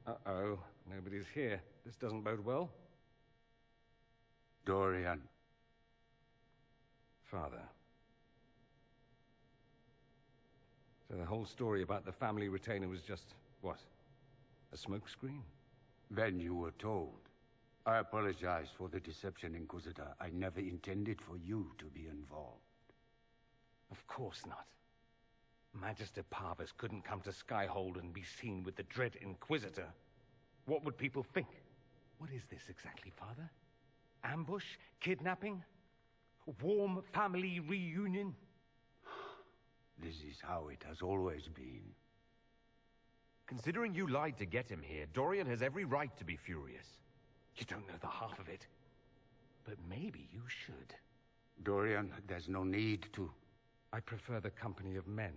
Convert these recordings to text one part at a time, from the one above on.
Uh-oh, nobody's here. This doesn't bode well. Dorian. Father. So the whole story about the family retainer was just, what? A smokescreen? Then you were told. I apologize for the deception, Inquisitor. I never intended for you to be involved. Of course not. Magister Pavus couldn't come to Skyhold and be seen with the dread Inquisitor. What would people think? What is this exactly, Father? Ambush? Kidnapping? Warm family reunion? This is how it has always been. Considering you lied to get him here, Dorian has every right to be furious. You don't know the half of it. But maybe you should. Dorian, there's no need to. I prefer the company of men.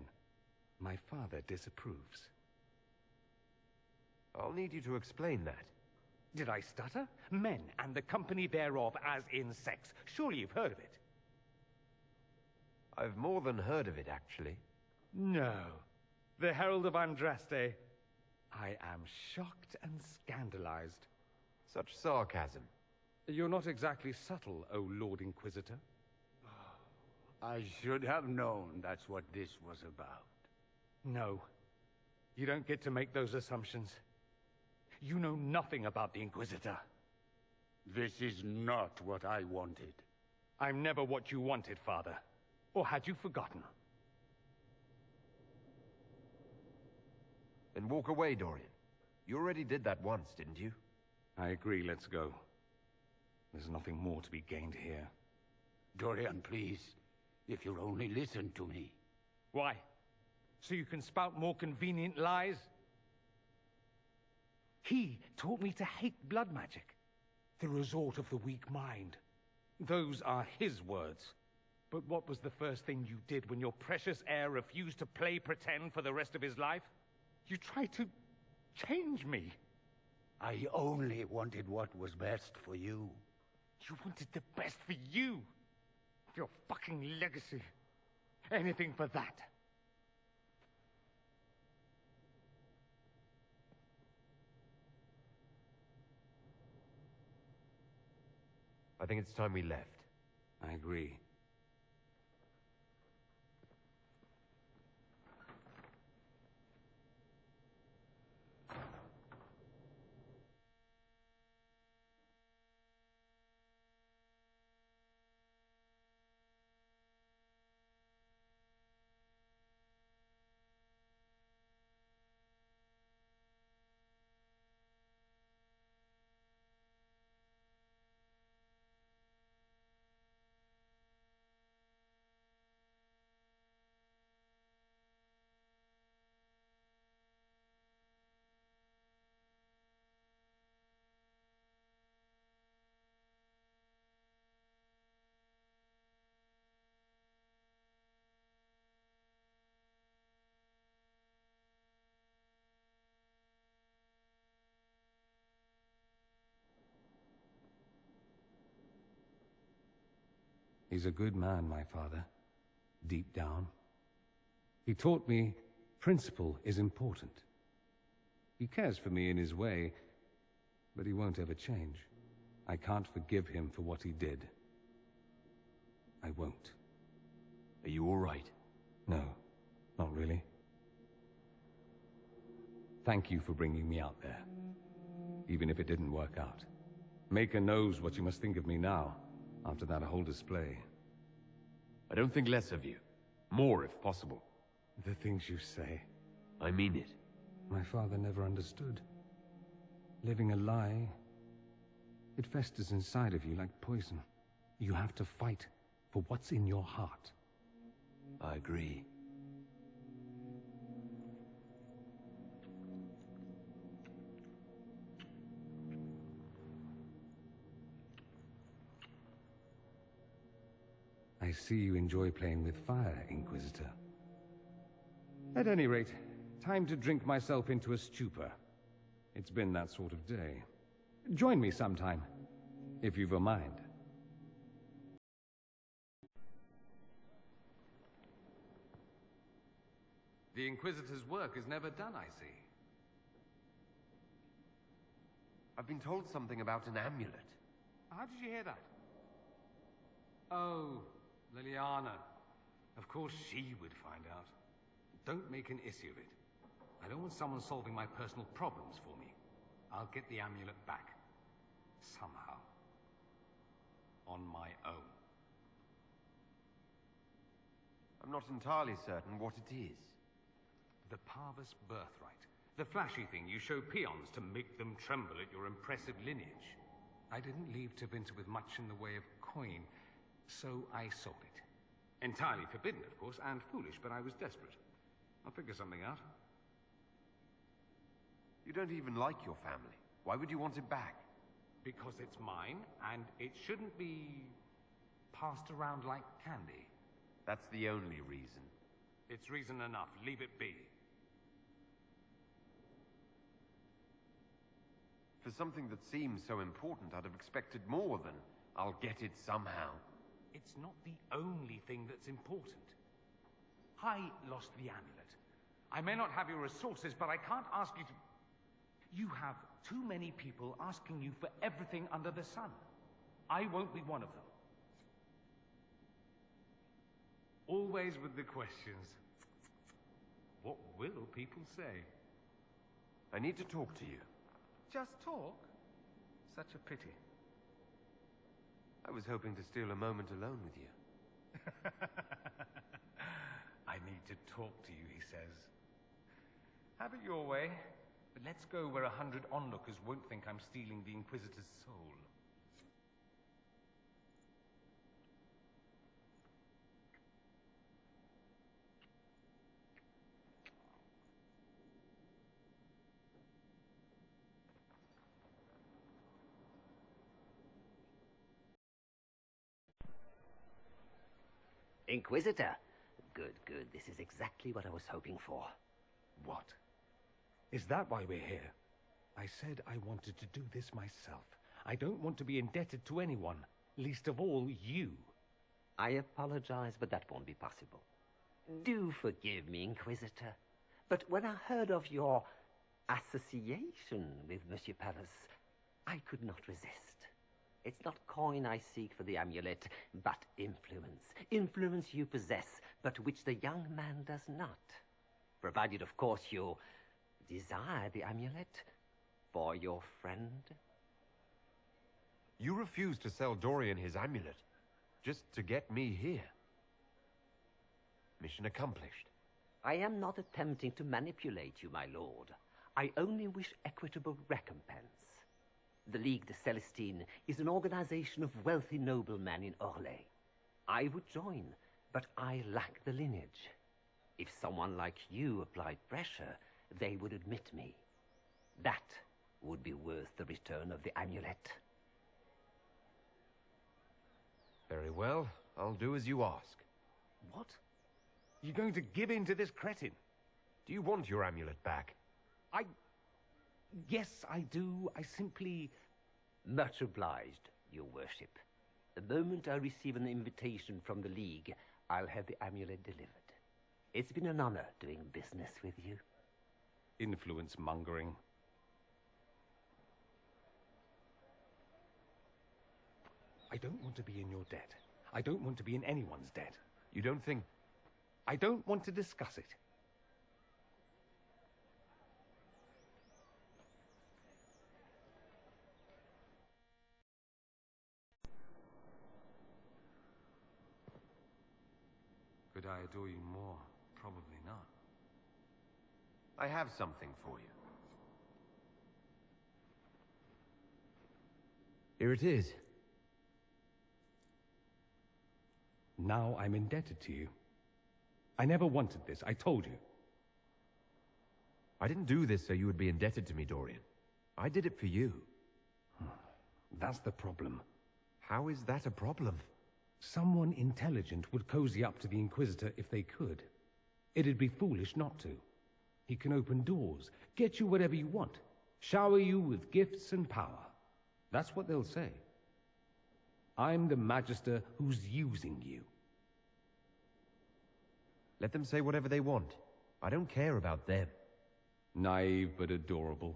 My father disapproves. I'll need you to explain that. Did I stutter? Men, and the company thereof, as in sex. Surely you've heard of it. I've more than heard of it, actually. No. The Herald of Andraste. I am shocked and scandalized. Such sarcasm. You're not exactly subtle, O Lord Inquisitor. I should have known that's what this was about. No. You don't get to make those assumptions. You know nothing about the Inquisitor. This is not what I wanted. I'm never what you wanted, Father. Or had you forgotten? Then walk away, Dorian. You already did that once, didn't you? I agree, let's go. There's nothing more to be gained here. Dorian, please. If you'll only listen to me. Why? So you can spout more convenient lies? He taught me to hate blood magic. The resort of the weak mind. Those are his words. But what was the first thing you did when your precious heir refused to play pretend for the rest of his life? You tried to change me. I only wanted what was best for you. You wanted the best for you. Your fucking legacy. Anything for that. I think it's time we left. I agree. He's a good man, my father. Deep down. He taught me principle is important. He cares for me in his way, but he won't ever change. I can't forgive him for what he did. I won't. Are you all right? No, not really. Thank you for bringing me out there. Even if it didn't work out. Maker knows what you must think of me now, after that whole display. I don't think less of you. More, if possible. The things you say. I mean it. My father never understood. Living a lie, it festers inside of you like poison. You have to fight for what's in your heart. I agree. I see you enjoy playing with fire, Inquisitor. At any rate, time to drink myself into a stupor. It's been that sort of day. Join me sometime, if you've a mind. The Inquisitor's work is never done, I see. I've been told something about an amulet. How did you hear that? Oh, Liliana. Of course she would find out. Don't make an issue of it. I don't want someone solving my personal problems for me. I'll get the amulet back. Somehow. On my own. I'm not entirely certain what it is. The Pavus birthright. The flashy thing you show peons to make them tremble at your impressive lineage. I didn't leave Tevinter with much in the way of coin, so I sold it. Entirely forbidden, of course, and foolish, but I was desperate. I'll figure something out. You don't even like your family. Why would you want it back? Because it's mine, and it shouldn't be passed around like candy. That's the only reason. It's reason enough. Leave it be. For something that seems so important, I'd have expected more than, I'll get it somehow. It's not the only thing that's important. I lost the amulet. I may not have your resources, but I can't ask you to... You have too many people asking you for everything under the sun. I won't be one of them. Always with the questions. What will people say? I need to talk to you. Just talk? Such a pity. I was hoping to steal a moment alone with you. I need to talk to you, he says. Have it your way, but let's go where 100 onlookers won't think I'm stealing the Inquisitor's soul. Inquisitor. Good, good. This is exactly what I was hoping for. What? Is that why we're here? I said I wanted to do this myself. I don't want to be indebted to anyone, least of all you. I apologize, but that won't be possible. Do forgive me, Inquisitor. But when I heard of your association with Monsieur Pavus, I could not resist. It's not coin I seek for the amulet, but influence. Influence you possess, but which the young man does not. Provided, of course, you desire the amulet for your friend. You refused to sell Dorian his amulet, just to get me here. Mission accomplished. I am not attempting to manipulate you, my lord. I only wish equitable recompense. The Ligue de Celestine is an organization of wealthy noblemen in Orlais. I would join, but I lack the lineage. If someone like you applied pressure, they would admit me. That would be worth the return of the amulet. Very well. I'll do as you ask. What? You're going to give in to this cretin? Do you want your amulet back? Yes, I do. I simply... Much obliged, your worship. The moment I receive an invitation from the League, I'll have the amulet delivered. It's been an honor doing business with you. Influence mongering. I don't want to be in your debt. I don't want to be in anyone's debt. You don't think... I don't want to discuss it. Could I adore you more? Probably not. I have something for you. Here it is. Now I'm indebted to you. I never wanted this, I told you. I didn't do this so you would be indebted to me, Dorian. I did it for you. That's the problem. How is that a problem? Someone intelligent would cozy up to the Inquisitor if they could. It'd be foolish not to. He can open doors, get you whatever you want, shower you with gifts and power. That's what they'll say. I'm the Magister who's using you. Let them say whatever they want. I don't care about them. Naive but adorable.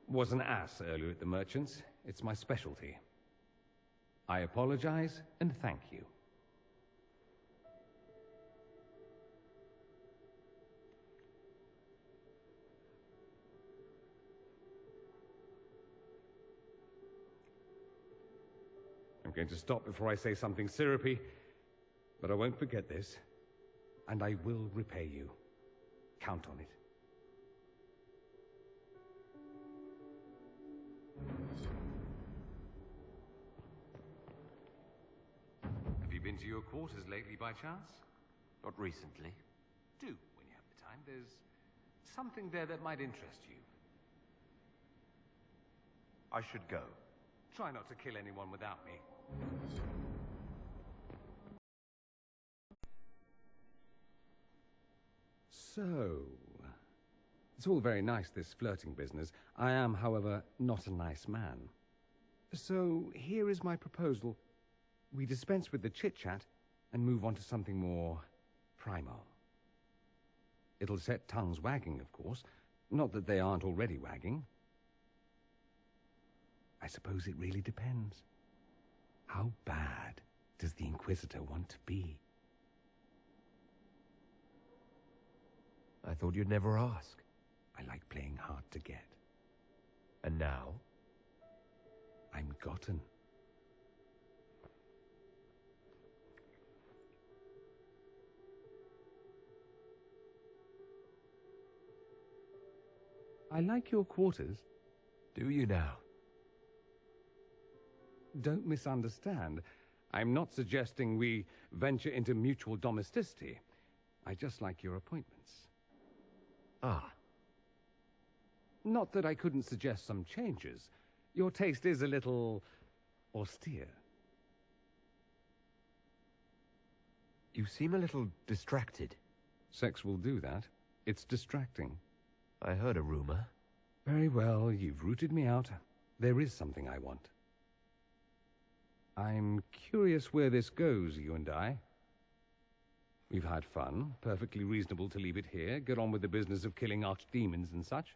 Was an ass earlier at the merchant's. It's my specialty. I apologize and thank you. I'm going to stop before I say something syrupy, but I won't forget this, and I will repay you. Count on it. Have you been to your quarters lately by chance? Not recently. Do, when you have the time. There's something there that might interest you. I should go. Try not to kill anyone without me. So, it's all very nice, this flirting business. I am, however, not a nice man. So, here is my proposal. We dispense with the chit-chat and move on to something more primal. It'll set tongues wagging, of course. Not that they aren't already wagging. I suppose it really depends. How bad does the Inquisitor want to be? I thought you'd never ask. I like playing hard to get. And now? I'm gotten. I like your quarters. Do you now? Don't misunderstand. I'm not suggesting we venture into mutual domesticity. I just like your appointments. Ah. Not that I couldn't suggest some changes. Your taste is a little austere. You seem a little distracted. Sex will do that. It's distracting. I heard a rumor. Very well, you've rooted me out. There is something I want. I'm curious where this goes, you and I. We've had fun, perfectly reasonable to leave it here, get on with the business of killing archdemons and such.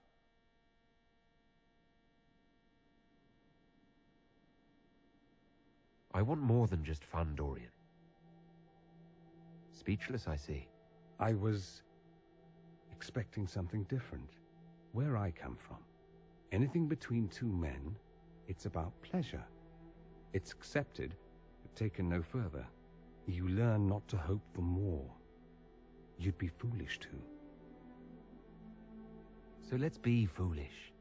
I want more than just fun, Dorian. Speechless, I see. I was expecting something different. Where I come from, anything between two men, it's about pleasure. It's accepted, but taken no further. You learn not to hope for more. You'd be foolish to. So let's be foolish.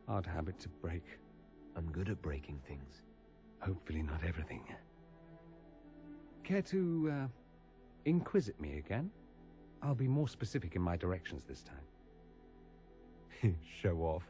Hard habit to break. I'm good at breaking things. Hopefully not everything. Care to, inquisit me again? I'll be more specific in my directions this time. Show off.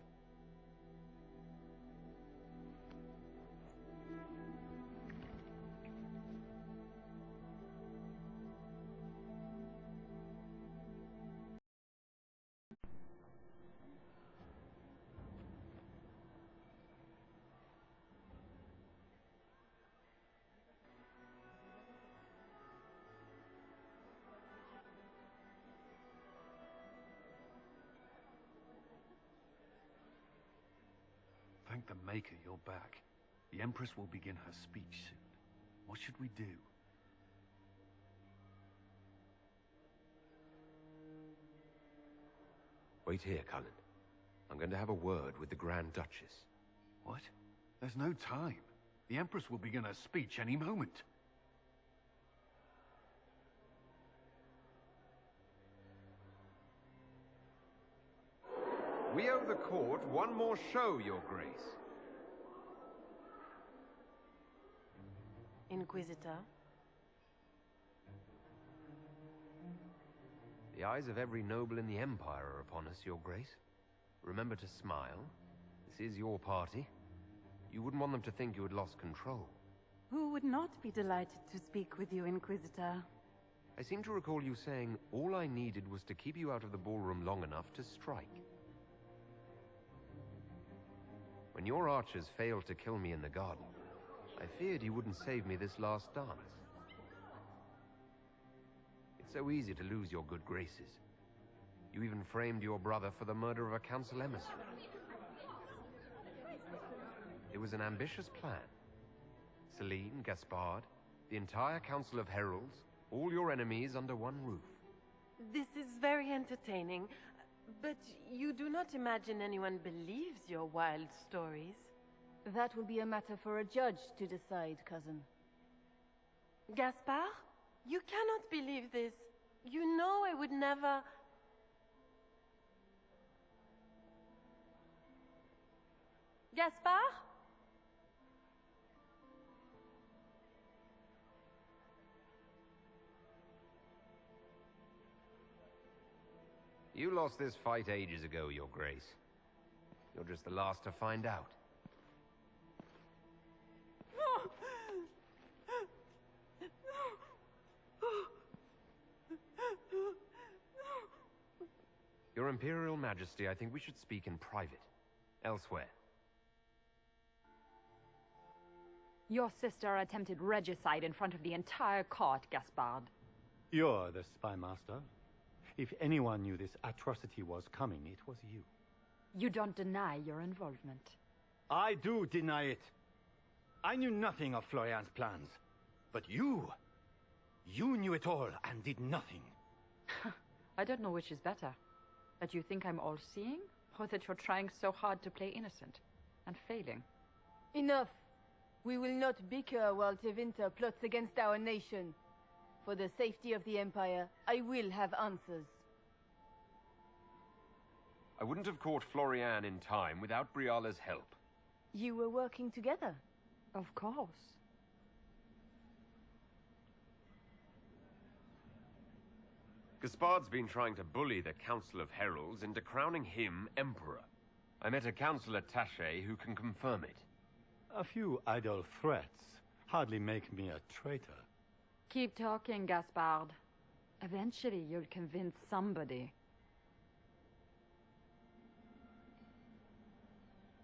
Thank the Maker you're back. The Empress will begin her speech soon. What should we do? Wait here, Cullen. I'm going to have a word with the Grand Duchess. What? There's no time. The Empress will begin her speech any moment. We owe the court one more show, Your Grace. Inquisitor? The eyes of every noble in the Empire are upon us, Your Grace. Remember to smile. This is your party. You wouldn't want them to think you had lost control. Who would not be delighted to speak with you, Inquisitor? I seem to recall you saying all I needed was to keep you out of the ballroom long enough to strike. When your archers failed to kill me in the garden, I feared you wouldn't save me this last dance. It's so easy to lose your good graces. You even framed your brother for the murder of a council emissary. was an ambitious plan. Celine, Gaspard, the entire Council of Heralds, all your enemies under one roof. This is very entertaining, but you do not imagine anyone believes your wild stories. That will be a matter for a judge to decide, cousin. Gaspard? You cannot believe this. You know I would never... Gaspard? You lost this fight ages ago, Your Grace. You're just the last to find out. Your Imperial Majesty, I think we should speak in private. Elsewhere. Your sister attempted regicide in front of the entire court, Gaspard. You're the spy master. If anyone knew this atrocity was coming, it was you. You don't deny your involvement. I do deny it. I knew nothing of Florian's plans. But you knew it all and did nothing. I don't know which is better. That you think I'm all-seeing, or that you're trying so hard to play innocent and failing? Enough. We will not bicker while Tevinter plots against our nation. For the safety of the Empire, I will have answers. I wouldn't have caught Florian in time without Briala's help. You were working together? Of course. Gaspard's been trying to bully the Council of Heralds into crowning him Emperor. I met a council attaché who can confirm it. A few idle threats hardly make me a traitor. Keep talking, Gaspard. Eventually you'll convince somebody.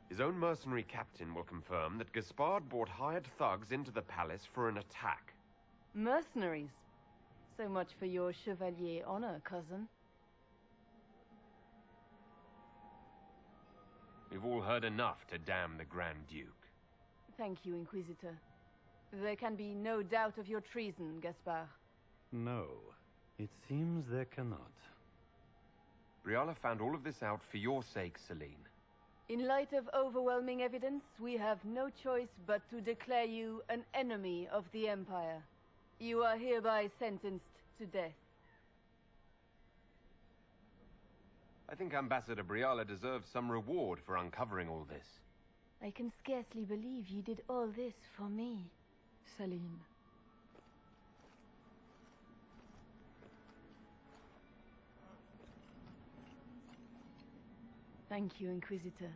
His own mercenary captain will confirm that Gaspard brought hired thugs into the palace for an attack. Mercenaries? So much for your chevalier honor, cousin. We've all heard enough to damn the Grand Duke. Thank you, Inquisitor. There can be no doubt of your treason, Gaspard. No, it seems there cannot. Briala found all of this out for your sake, Celine. In light of overwhelming evidence, we have no choice but to declare you an enemy of the Empire. You are hereby sentenced to death. I think Ambassador Briala deserves some reward for uncovering all this. I can scarcely believe you did all this for me. Celine. Thank you, Inquisitor,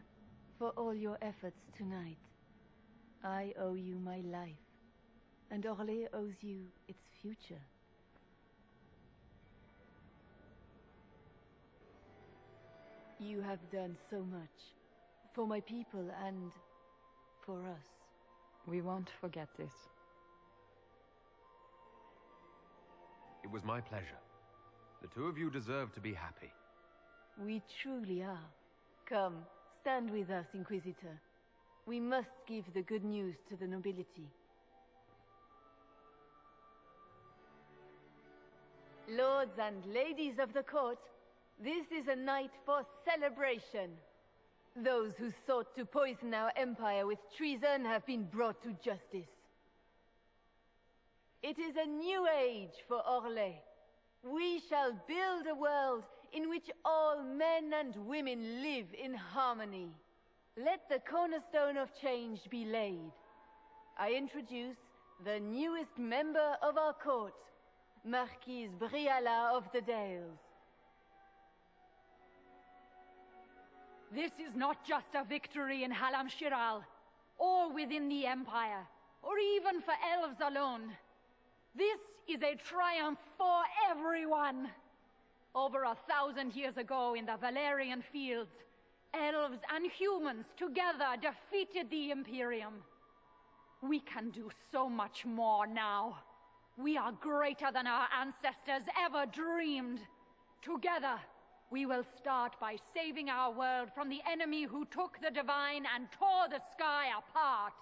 for all your efforts tonight. I owe you my life, and Orlais owes you its future. You have done so much, for my people and for us. We won't forget this. It was my pleasure. The two of you deserve to be happy. We truly are. Come, stand with us, Inquisitor. We must give the good news to the nobility. Lords and ladies of the court, this is a night for celebration. Those who sought to poison our empire with treason have been brought to justice. It is a new age for Orlais. We shall build a world in which all men and women live in harmony. Let the cornerstone of change be laid. I introduce the newest member of our court, Marquise Briala of the Dales. This is not just a victory in Halam Shiral, or within the Empire, or even for elves alone. This is a triumph for everyone. Over 1,000 years ago in the Valerian fields, elves and humans together defeated the Imperium. We can do so much more now. We are greater than our ancestors ever dreamed. Together, We will start by saving our world from the enemy who took the divine and tore the sky apart.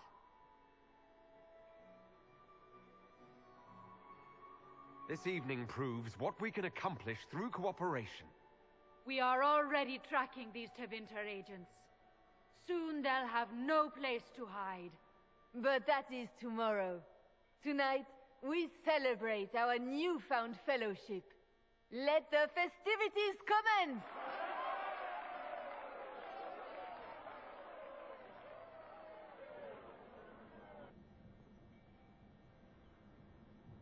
This evening proves what we can accomplish through cooperation. We are already tracking these Tevinter agents. Soon they'll have no place to hide. But that is tomorrow. Tonight, we celebrate our newfound fellowship. Let the festivities commence!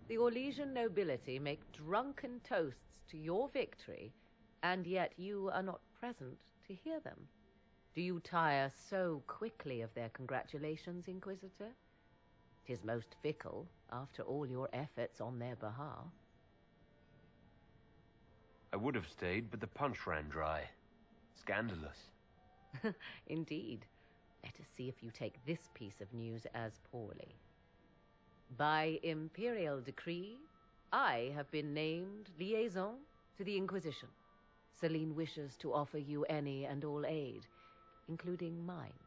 The Orlesian nobility make drunken toasts to your victory, and yet you are not present to hear them. Do you tire so quickly of their congratulations, Inquisitor? 'Tis most fickle, after all your efforts on their behalf. I would have stayed, but the punch ran dry. Scandalous. Indeed. Let us see if you take this piece of news as poorly. By imperial decree, I have been named liaison to the Inquisition. Celine wishes to offer you any and all aid, including mine.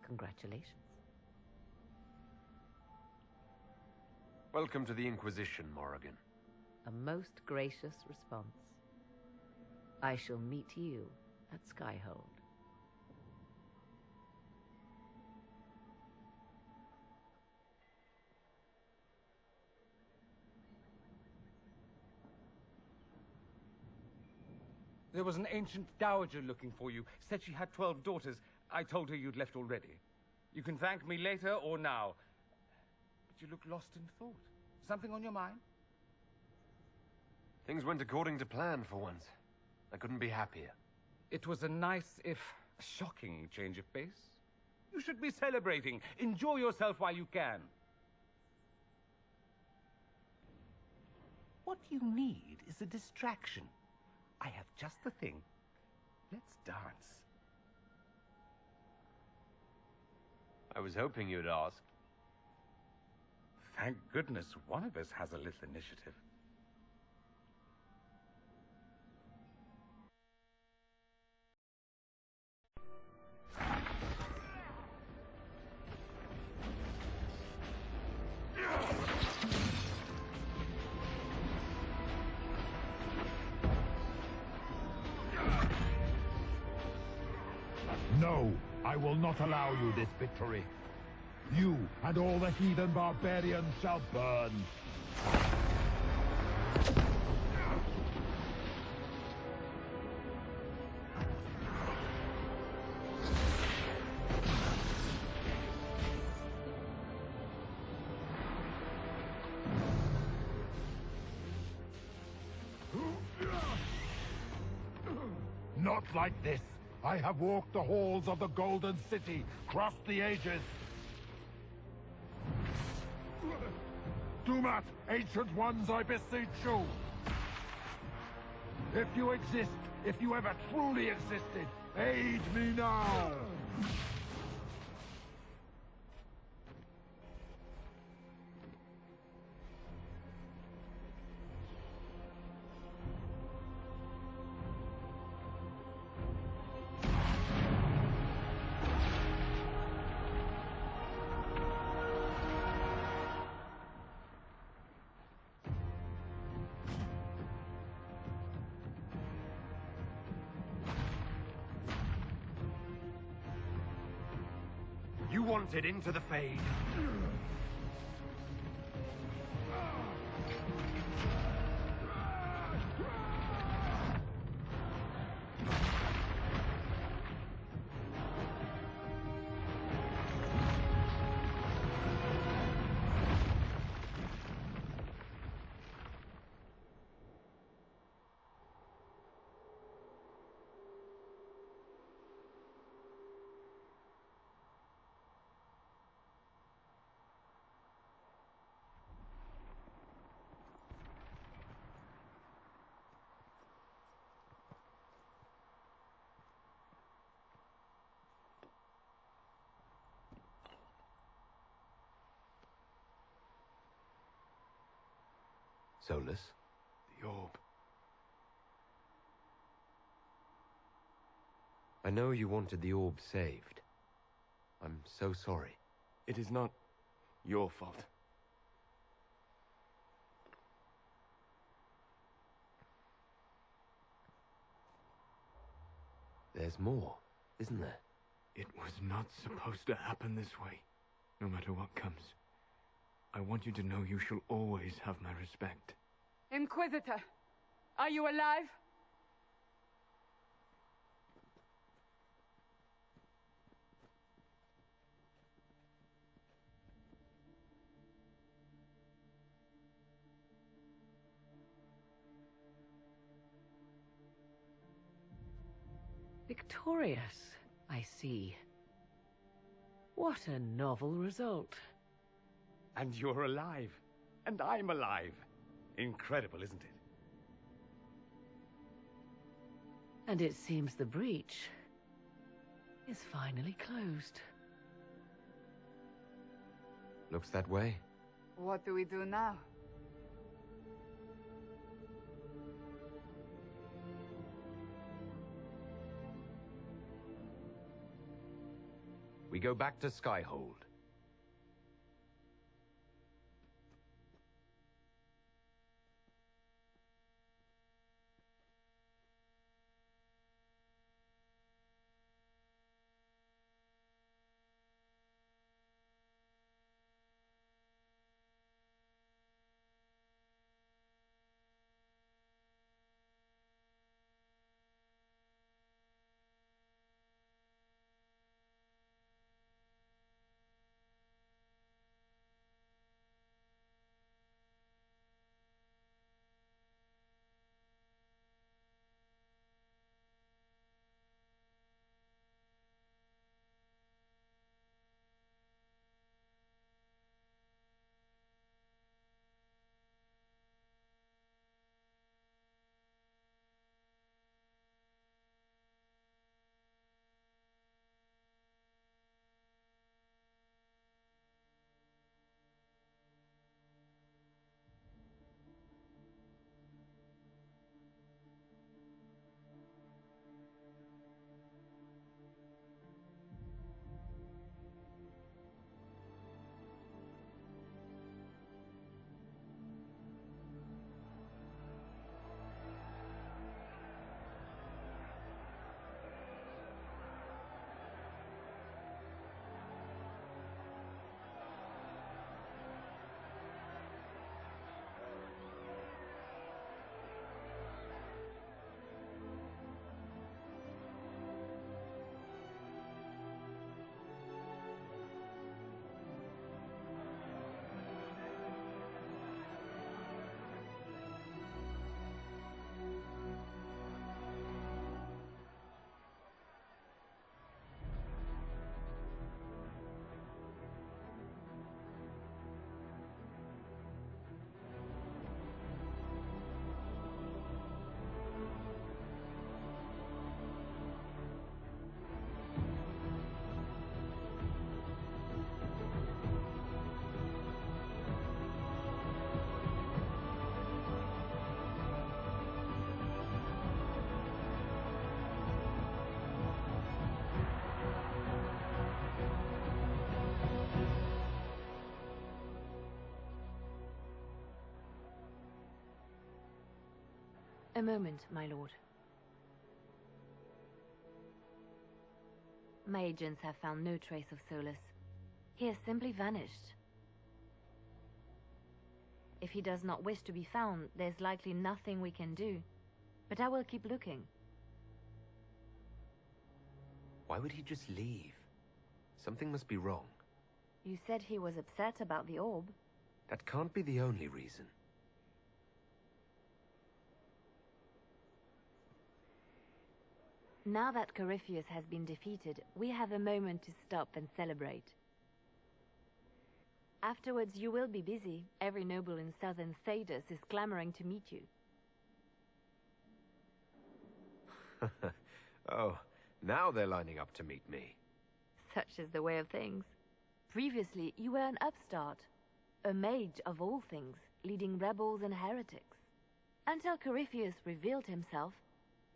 Congratulations. Welcome to the Inquisition, Morrigan. A most gracious response. I shall meet you at Skyhold. There was an ancient dowager looking for you. Said she had 12 daughters. I told her you'd left already. You can thank me later or now. But you look lost in thought. Something on your mind? Things went according to plan for once. I couldn't be happier. It was a nice, if shocking, change of pace. You should be celebrating. Enjoy yourself while you can. What you need is a distraction. I have just the thing. Let's dance. I was hoping you'd ask. Thank goodness one of us has a little initiative. No, I will not allow you this victory. You and all the heathen barbarians shall burn. Not like this. I have walked the halls of the Golden City, crossed the ages. Dumat, ancient ones, I beseech you. If you exist, if you ever truly existed, aid me now. You wanted into the Fade. Solus? The orb. I know you wanted the orb saved. I'm so sorry. It is not your fault. There's more, isn't there? It was not supposed to happen this way. No matter what comes, I want you to know you shall always have my respect. Inquisitor, are you alive? Victorious, I see. What a novel result. And you're alive. And I'm alive. Incredible, isn't it? And it seems the breach is finally closed. Looks that way. What do we do now? We go back to Skyhold. A moment, my lord. My agents have found no trace of Solus. He has simply vanished. If he does not wish to be found, there's likely nothing we can do. But I will keep looking. Why would he just leave? Something must be wrong. You said he was upset about the orb. That can't be the only reason. Now that Corypheus has been defeated, we have a moment to stop and celebrate. Afterwards, you will be busy. Every noble in southern Thedas is clamoring to meet you. Oh, now they're lining up to meet me. Such is the way of things. Previously, you were an upstart, a mage of all things, leading rebels and heretics. Until Corypheus revealed himself,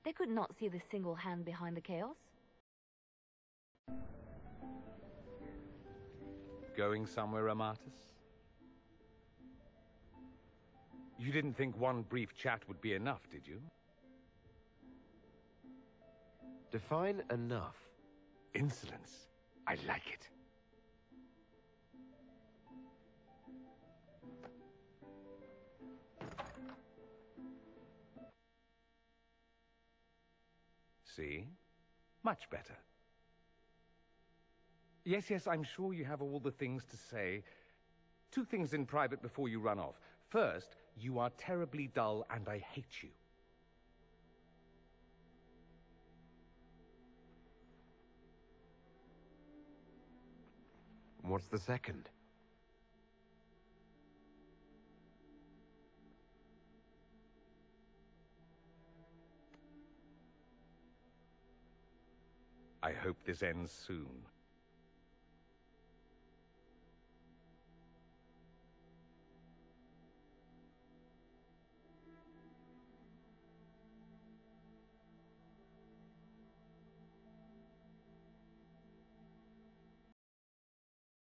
they could not see the single hand behind the chaos. Going somewhere, Amatus? You didn't think one brief chat would be enough, did you? Define enough. Insolence. I like it. See? Much better. Yes, I'm sure you have all the things to say. 2 things in private before you run off. First, you are terribly dull and I hate you. What's the second? I hope this ends soon.